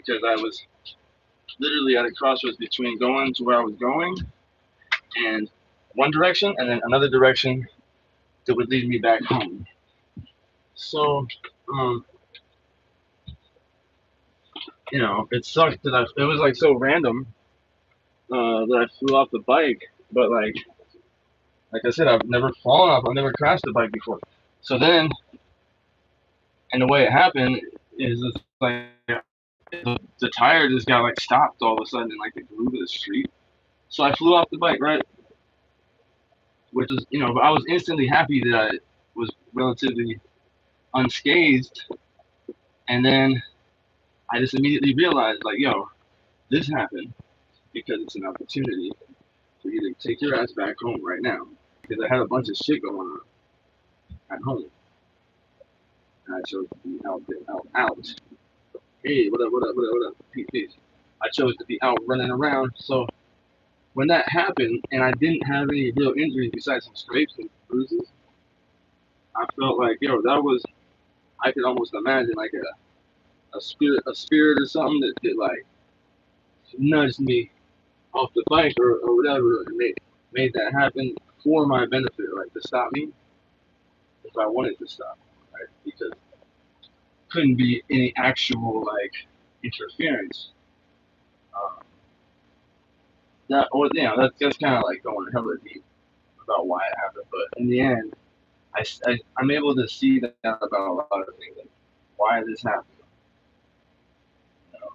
because I was literally at a crossroads between going to where I was going and one direction and then another direction that would lead me back home. So, um, it sucked that it was like so random that I flew off the bike, but like I said, I've never fallen off, I've never crashed a bike before. So then, and the way it happened is it's like the tire just got like stopped all of a sudden in like the groove of the street. So I flew off the bike, right? Which is, but I was instantly happy that I was relatively unscathed. And then I just immediately realized, like, yo, this happened because it's an opportunity for you to take your ass back home right now. Because I had a bunch of shit going on at home. And I chose to be out. Hey, what up, what up, what up, what up? Peace. I chose to be out running around. So when that happened and I didn't have any real injuries besides some scrapes and bruises, I felt like, yo, that was, I could almost imagine like a spirit or something that like nudged me off the bike or whatever and made that happen for my benefit, like to stop me if I wanted to stop, right? Because couldn't be any actual like interference. Um, that's kind of like going hella deep about why it happened, but in the end, I'm able to see that about a lot of things, like why this happened, you know,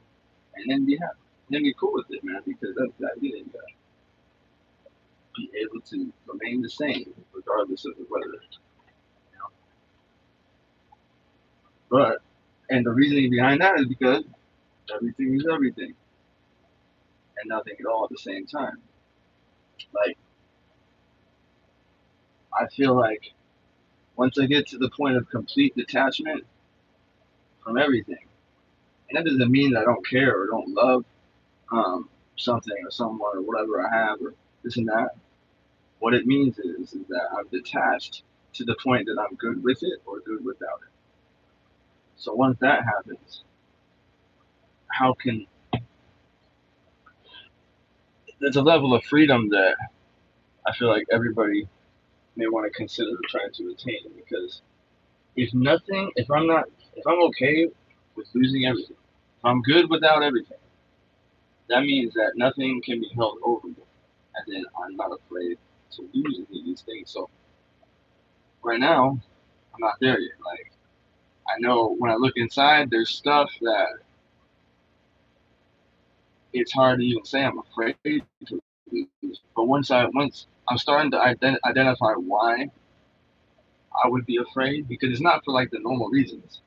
and then be happy, and then be cool with it, man, because that's the idea. You gotta be able to remain the same regardless of the weather, you know. But and the reasoning behind that is because everything is everything and nothing at all at the same time. Like I feel like once I get to the point of complete detachment from everything, and that doesn't mean that I don't care or don't love um, something or someone or whatever I have or this and that. What it means is that I'm detached to the point that I'm good with it or good without it. So once that happens, how can there's a level of freedom that I feel like everybody may want to consider trying to attain because if I'm okay with losing everything, if I'm good without everything, that means that nothing can be held over me, and then I'm not afraid to lose any of these things. So right now, I'm not there yet. Like I know when I look inside, there's stuff that it's hard to even say I'm afraid to lose. But once I'm starting to identify why I would be afraid, because it's not for like the normal reasons.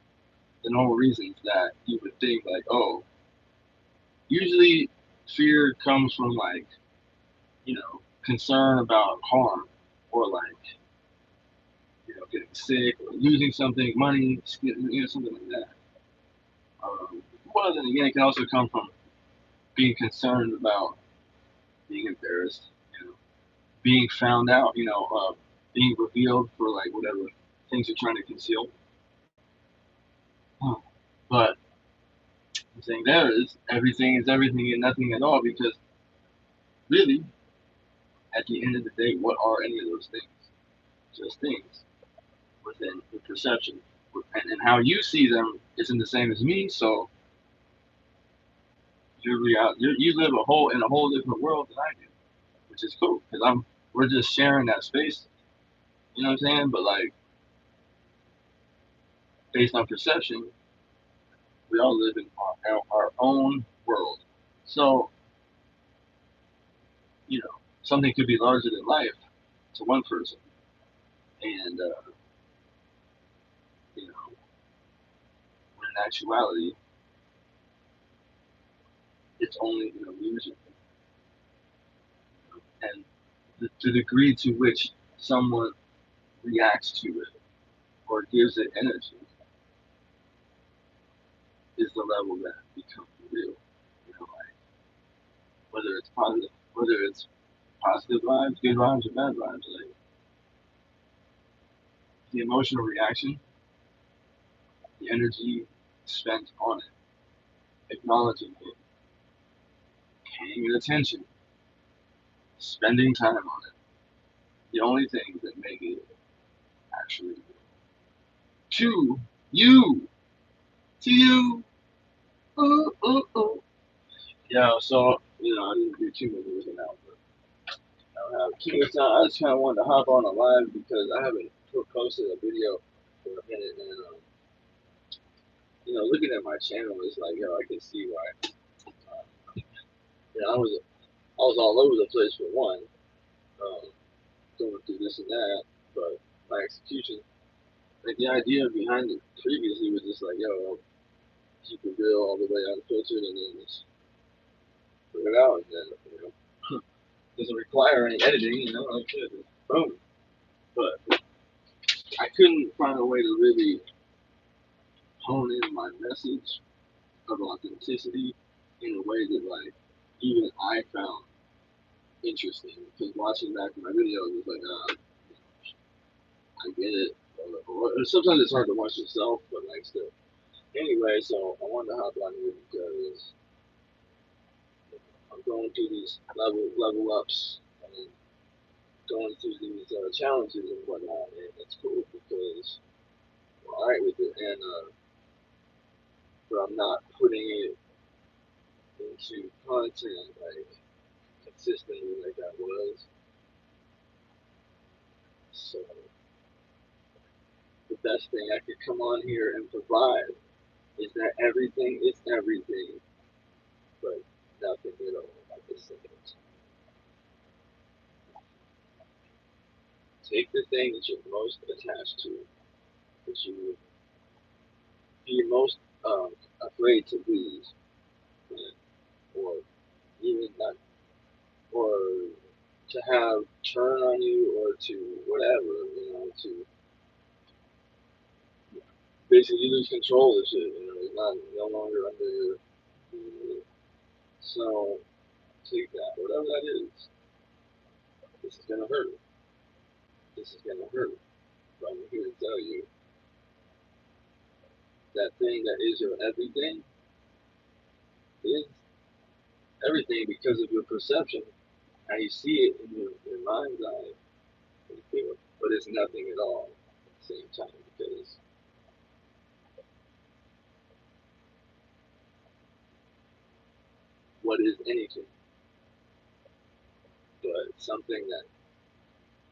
The normal reasons that you would think like, oh, usually fear comes from like, concern about harm or like, getting sick or losing something, money, something like that. Well, then again, it can also come from being concerned about being embarrassed, being found out, being revealed for like whatever things you're trying to conceal. Huh. But the thing there is everything and nothing at all because really, at the end of the day, what are any of those things? Just things within the perception. And how you see them isn't the same as me, so you live in a whole different world than I do, which is cool because we're just sharing that space. You know what I'm saying? But like based on perception, we all live in our own world. So something could be larger than life to one person, and when in actuality, it's only an illusion. And the degree to which someone reacts to it or gives it energy is the level that becomes real. Like whether it's positive vibes, good vibes, or bad vibes, like the emotional reaction, the energy spent on it, acknowledging it, paying it attention, spending time on it. The only things that make it actually to you, to you. Ooh, ooh, ooh. Yeah, so, I didn't do too many of it now, but I don't have too much time. I just kind of wanted to hop on a live because I haven't posted a video for a minute, and, looking at my channel is like, I can see why. I was all over the place for one, going through this and that, but my execution, like the idea behind it previously was just like, I'll keep it real all the way unfiltered and then just put it out, and then, doesn't require any editing, like shit, boom. But I couldn't find a way to really hone in my message of authenticity in a way that, like, even I found interesting. Because watching back my videos was like, I get it. Or sometimes it's hard to watch yourself, but like still. Anyway, so I wanted to hop on here because I'm going through these level ups and going through these challenges and whatnot, and it's cool because I'm alright with it, and but I'm not putting it into content like consistently like I was. So the best thing I could come on here and provide is that everything is everything, but nothing at all at the same time. Take the thing that you're most attached to, that you would be most afraid to lose, or even not, or to have turn on you, or to whatever, to basically lose control of shit. It's not no longer under your. So take that, whatever that is. This is gonna hurt. This is gonna hurt. But I'm here to tell you that thing that is your everything is everything because of your perception, how you see it in your mind's eye, and you feel it. But it's nothing at all at the same time because what is anything but something that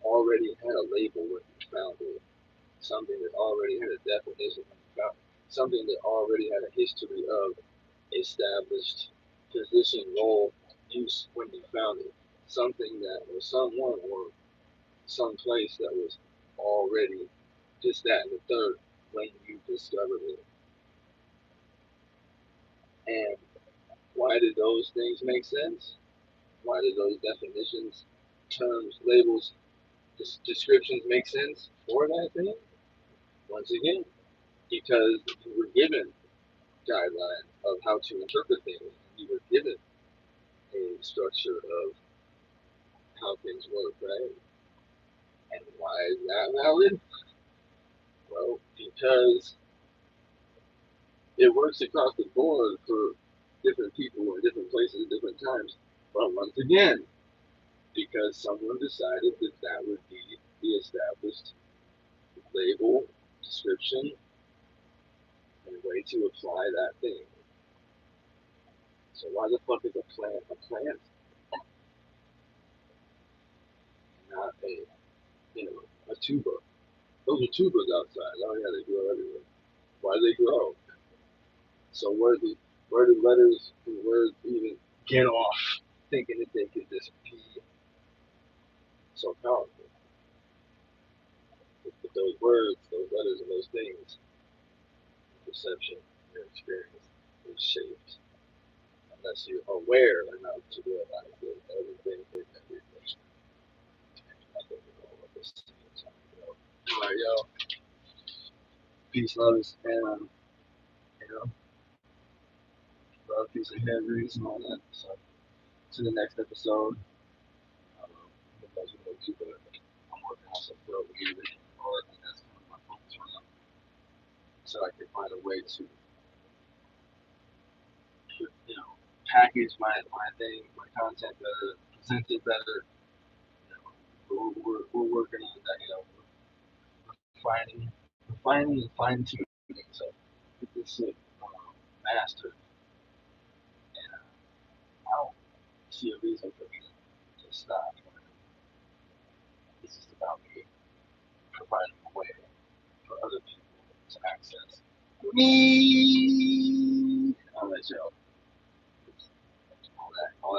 already had a label when you found it, something that already had a definition when you found it, something that already had a history of established position, role, use when you found it, something that or someone or some place that was already just that and the third when you discovered it. And why did those things make sense? Why did those definitions, terms, labels, descriptions make sense for that thing? Once again, because you were given guidelines of how to interpret things. You were given a structure of how things work, right? And why is that valid? Well, because it works across the board for different people in different places, different times. But once again, because someone decided that that would be the established label, description, and way to apply that thing. So why the fuck is a plant, not a tuba? Those are tubers outside. Oh yeah, they grow everywhere. Why do they grow? So where do letters and words even get off thinking that they could just be so powerful? But those words, those letters, and those things, perception, your experience, is shaped unless you're aware enough to realize that everything is everything. I think we're all at the same time, yo. All right, yo. Peace, love, and love, peace, and hair grease and all that. So to the next episode. Because people, I'm working on some build music and art, and that's kind of my focus right now. So I can find a way to package my thing, my content better, present it better. You know, we're working on that. You know, refining and fine tuning. So get this shit mastered, and I don't see a reason for me to stop. This is about me providing a way for other people to access me. I'll let y'all